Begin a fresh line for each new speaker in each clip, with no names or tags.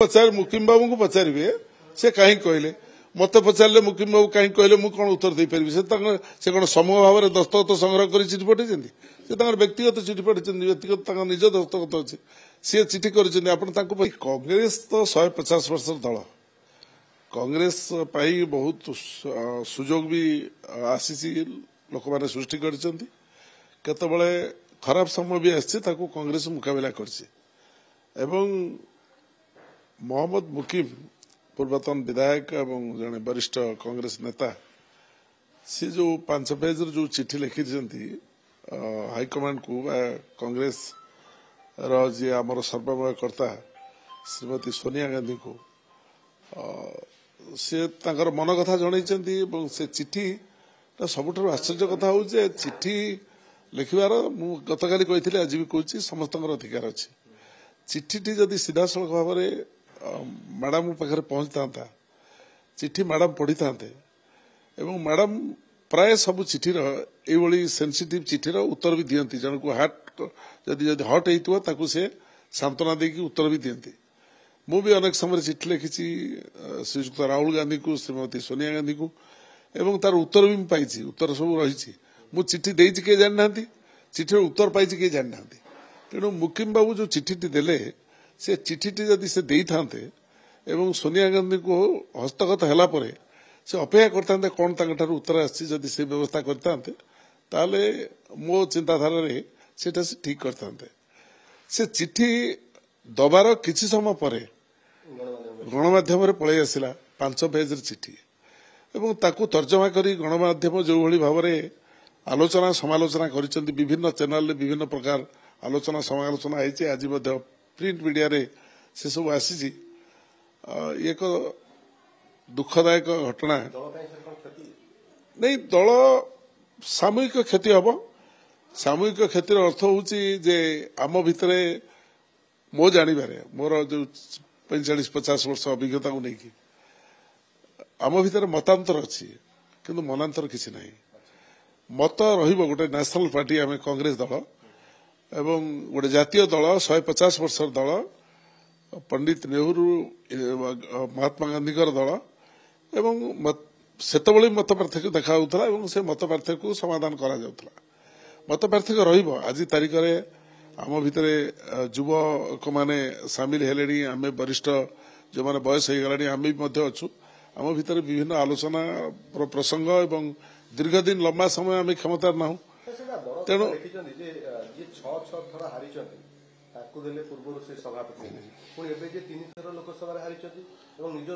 पचार मुकिम बाबू को पचारे से कहीं कहले मत पचारे मुकिम बाबू कहीं कहले मुझे कौन उत्तर दे पारि से कौन समूह भाव में दस्तखत संग्रह कर चिठी पठाई से व्यक्तिगत चिठी पठाई व्यक्तिगत निज दस्तखत अच्छे सी चिठी कर कांग्रेस तो 150 वर्ष दल कांग्रेस बहुत सुजोग भी आसी लोक मैंने सृष्टि कर खराब समय भी आसी कांग्रेस मुकाबला कर मोहम्मद मुकिम पूर्वतन विधायक एवं जड़े वरिष्ठ कांग्रेस नेता सी जो 5 पेज जो चिठी लिखी हाईकमांड को कांग्रेस जी आमर सर्वमय कर्ता श्रीमती सोनिया गांधी को सी मन कथा जन से चिठी सबुठ आश्चर्य कथा हूँ चिठी लिखार मु गतकाली कही आज भी कहूँ समस्त अधिकार अच्छे चिठीटी जदि सीधा सड़क भाव में मैडम पाखे पहुंची था चिठी मैडम पढ़ी था मैडम प्राय सब चिठीर ये सेंसिटिव चिठीर उत्तर भी दियंती जन को हार्ट जदि हट हो से सांत्वना देकी उत्तर भी दियंती मु भी अनेक समय चिठी लिखी श्रीयुक्त राहुल गांधी को श्रीमती सोनिया गांधी को एवं तार उत्तर भी पाई उत्तर सब रही मु चिठी देती किए जाना चिठीर उत्तर पाई किए जाना तेणु मुकिम बाबू जो चिठीटी देले से चिठीटी जदि से देई थांते एवं सोनिया गांधी को हस्तगत हैला परे से अपेक्षा करते कौन तांकर उत्तर आसी जदि से व्यवस्था करते ताले मो चिंताधारा रे सेटा से ठीक करते से चिठी दबार किछि समय परे गणमाध्यम पलि आसला 5 पेज चिठी एवं ताकू तर्जमा करी गणमाध्यम जो भली भाव में आलोचना समालोचना करिसेंती विभिन्न चैनल विभिन्न प्रकार आलोचना समालोचना है आज प्रिंट मीडिया रे से सब आसी एक दुखदायक घटना नहीं दल सामूहिक क्षति हम सामूहिक क्षतिर अर्थ हूँ जे आम भितर मो जानवे मोर जो 45-50 वर्ष अभिज्ञता को लेकिन आम भितर मतांतर अच्छी किंतु मनांतर किसी ना मत रहिबो गोटे नेशनल पार्टी आम कांग्रेस दल एवं गोटे जातीय दल 150 वर्ष दल पंडित नेहरू महात्मा गांधी दल एवं सेतबळे मत पार्थक्य देखा से मत पार्थक्य समाधान करा जाउथला मत पार्थक्य रहिबो आज तारीख में आम भितर युवक माने सामिल हेलेनी आम वरिष्ठ जो माने बयस हो गलानी आम भी अच्छु आम भितर विभिन्न आलोचना प्रसंग एवं दीर्घ दिन लंबा समय आम क्षमता ना तेणु पूर्व से सभापति पुणी एवं 3 थर लोकसभा हारी निज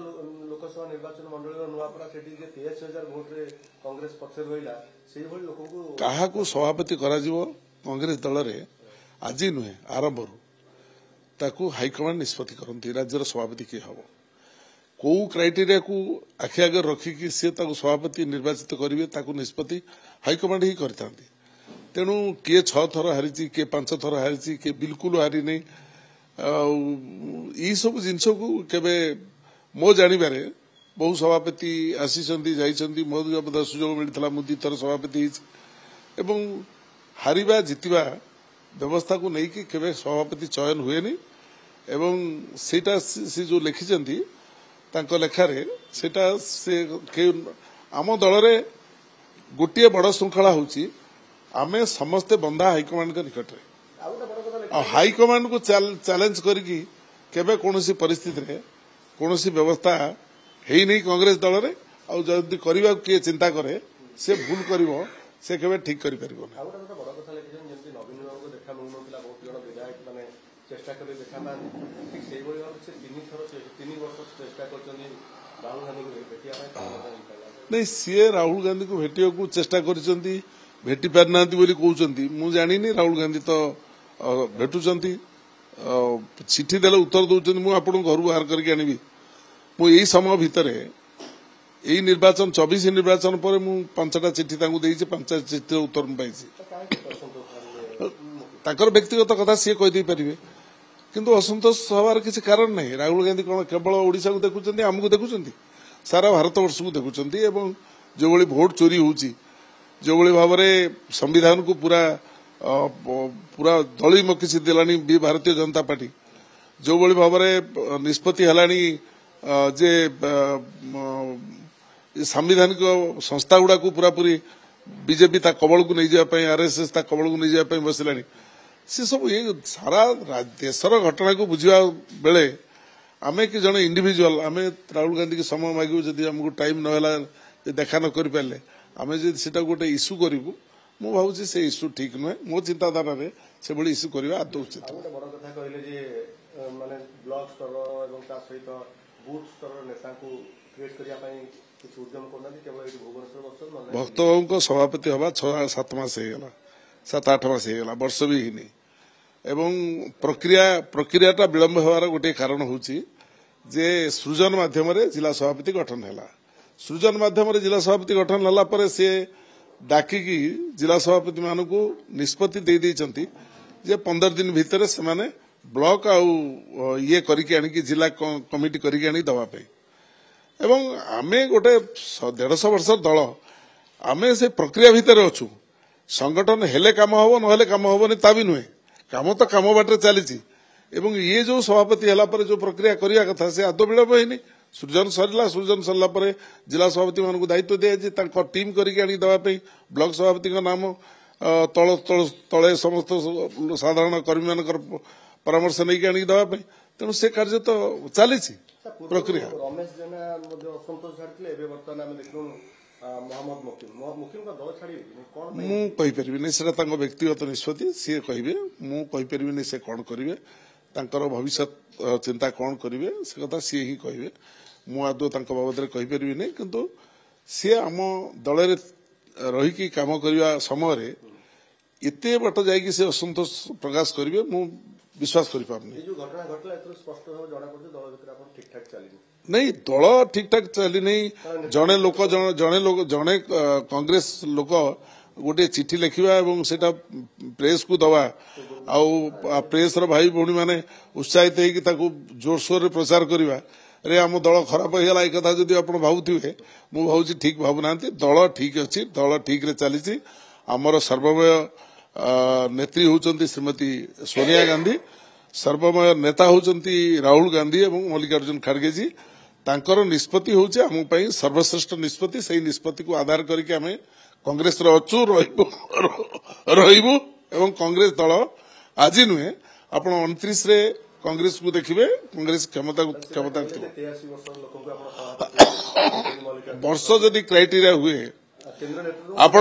लोकसभा निर्वाचन मंडल नुआपड़ा से 83,000 भोट रे कांग्रेस पक्ष रहा से लोक क्या सभापति कांग्रेस दल में आज नुहे आरंभ हाईकमांड निष्पत्ति करती राज्यर सभापति किए हम कौ क्राइटेरिया को आखि आगे रखिकी सी सभापति निर्वाचित करेंगे निष्पत्ति हाईकमांड ही करता तेणु किए 6 थर हारी किए 5 थर हारी किए बिल्कुल हारी नहीं ये सब जिनस को केबे मो जानवर बहु सभापति आसी जाइछंती मो सुजोग मिलता मु 2 थर सभापति एवं हारिबा जितिबा व्यवस्था को लेकिन केबे सभापति चयन हुए नहीं एवं सेटा से जो लिखिछंती तांको लेखारे सेटा से आम दल रे गोटे बड़ श्रृंखला होची आमे समस्ते बंधा हाईकमांड के निकट रे हाईकमांड को चैलेंज करके केबे कोनोसी परिस्थिति रे कोनोसी व्यवस्था हेई नहीं कांग्रेस दल रे आ जदी करबा के चिंता करे से भूल करिवो से केबे ठीक करि परिबो ना बड़ कथा लेकिन जेंति नवीन बाबू को देखा मिलुनतिला बहुत जण विधायक माने चेष्टा करे देखा ना ठीक सेही भली भाव से 3 वर्ष चेष्टा करछनी राहुल गांधी को भेटिया नहीं सी राहुल गांधी को भेटिया को चेष्टा करछंती भेटी पार ना कहते मुझे जानी राहुल गांधी तो भेटुंट चिठी देले उत्तर दौरान मुझे घर बाहर करके आनबी मुझे समय भितर यही निर्वाचन 24 निर्वाचन पर मु 5टा चिठी 5 चिठी उत्तर पाई व्यक्तिगत कथा सी कहीदे पारे किंतु असंतोष हबार किसी कारण नहीं राहुल गांधी कौन केवल ओडिशा को देखुं आमको देखुं सारा भारत वर्ष को देखुं जो भाई भोट चोरी होची जो भाई भाव में संविधान को पूरा पूरा दली मकिसी देलानी भारतीय जनता पार्टी जो भली भाव में निष्पत्ति हेलानी जे संवैधानिक संस्था गुड़ा को पूरा पूरी बीजेपी ता कबल को नहीं जाए आरएसएस ता कबल को नहीं जाए बसला सी सब ये सारा देशर घटना को बुझा बेले आमे कि जड़े इंडिविजुअल आमे राहुल गांधी की समय मागू जदि आमको टाइम नहला देखा न कर पारे आमे जदि सेटा गोटे इश्यू करूँ मु भावुँ से इश्यू ठीक नुहे मो चिंताधारा से भली इश्यू करवा आदौ उचित भक्त बाबू सभापति हवा 6-7 मास होगा 7-8 मास होगा वर्ष भी ही एवं प्रक्रियाटा विलंब होवार गोटे कारण होची जे सृजन माध्यम जिला सभापति गठन है सृजन माध्यम जिला सभापति गठन होला पर से डाकिकी जिला सभापति मान को निष्पत्ति दे देइचंती जे 15 दिन भितर से माने ब्लॉक आउ ये करिके आनी जिला कमिटी करिके आनी दवा पे एवं आमे गोटे 150 वर्ष दल आमे से प्रक्रिया भितर अच्छु संगठन हेले काम हबो नहेले काम हबोनी ता भी नुहे काम तो काम बाटे चली एवं ये जो सभापति है जो प्रक्रिया करने कथा से आदौ विलंब है सृजन सरला जिला सभापति मान दायित्व दिखाई टीम करके देवाई ब्लॉक सभापति नाम तल तले समस्त साधारण कर्मी मान परामर्श नहीं आनी देवाई तेणु से कार्य तो चली प्रक्रिया मुझे से व्यक्तिगत निष्पत्ति सी कहे मुझे से कौन करेंगे भविष्य चिंता कौन करेंगे से कथा सी ही कहे मुझे बाबद कहीपरि नहीं किंतु सी आम दल रही काम करने समय एते बाट जाकि से असंतोष प्रकाश करेंगे मु विश्वास कर नहीं दल ठीक ठाक चली नहीं जड़े लोक जड़े कांग्रेस लोक गोटे चिठी लिखा और सेटा प्रेस को दवा आउ प्रेस रो भाई भौणी माने उत्साहित होगी जोरसोर प्रचार करवा रे आम दल खराब होगा एक कथा जब आप भावुवे मु भावी ठीक भावुना दल ठीक अच्छी दल ठीक रे चली आमर सर्वमय नेत्री होती श्रीमती सोनिया गांधी सर्वमय नेता होती राहुल गांधी और मल्लिकार्जुन खड़गे जी तांकर निष्पत्ति होचे आम पई सर्वश्रेष्ठ निष्पत्ति से निष्पत्ति को आधार करके आमे कांग्रेस रो अचु रहिबु एवं कांग्रेस दल आज नुहे आपण 29 रे कांग्रेस को देखिबे कांग्रेस क्षमता वर्ष जदि क्राइटेरिया हुए आपण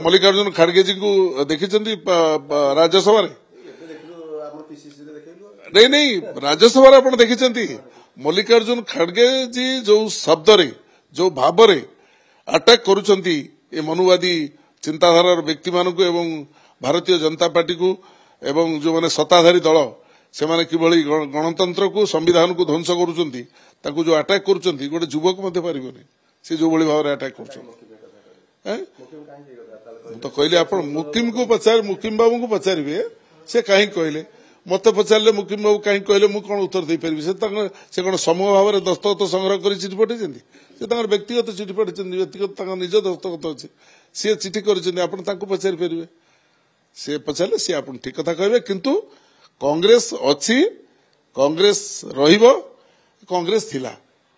मल्लिकार्जुन खड़गे जी को देखिचंती राज्यसभा रे नहीं राज्यसभा आपण देखिचंती मल्लिकार्जुन खड़गे जी जो शब्द रे जो भाव रे अटैक करुचंती ए मनुवादी चिंताधारार व्यक्ति मानक एवं भारतीय जनता पार्टी को एवं जो माने सत्ताधारी दल से माने किभली गणतंत्र को संविधान को ध्वंस करुचंती ताकू जो अटैक करुचंती गोटे युवक मध्य पारिबनी से जो भली भाव अटैक करुचंती तो कहले आपण मुकिम को पचार मुकिम बाबू को पचारिबे से काहे कहले मत पचारे मुकिम बाबू कहीं कहले मुझे कौन उत्तर दे पारि से कौन समूह भाव में दस्तखत संग्रह कर चिठी पठाई से व्यक्तिगत चिठी पठाई व्यक्तिगत निज दस्तखत अच्छे सी चिठी कर पचारि पारे सी पचारे सी आप ठीक कथा कहे किंतु कांग्रेस अच्छी कांग्रेस रहिबो कांग्रेस थिला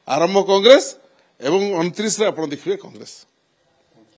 आरंभ कांग्रेस एवं 29 रे आप देखिए कांग्रेस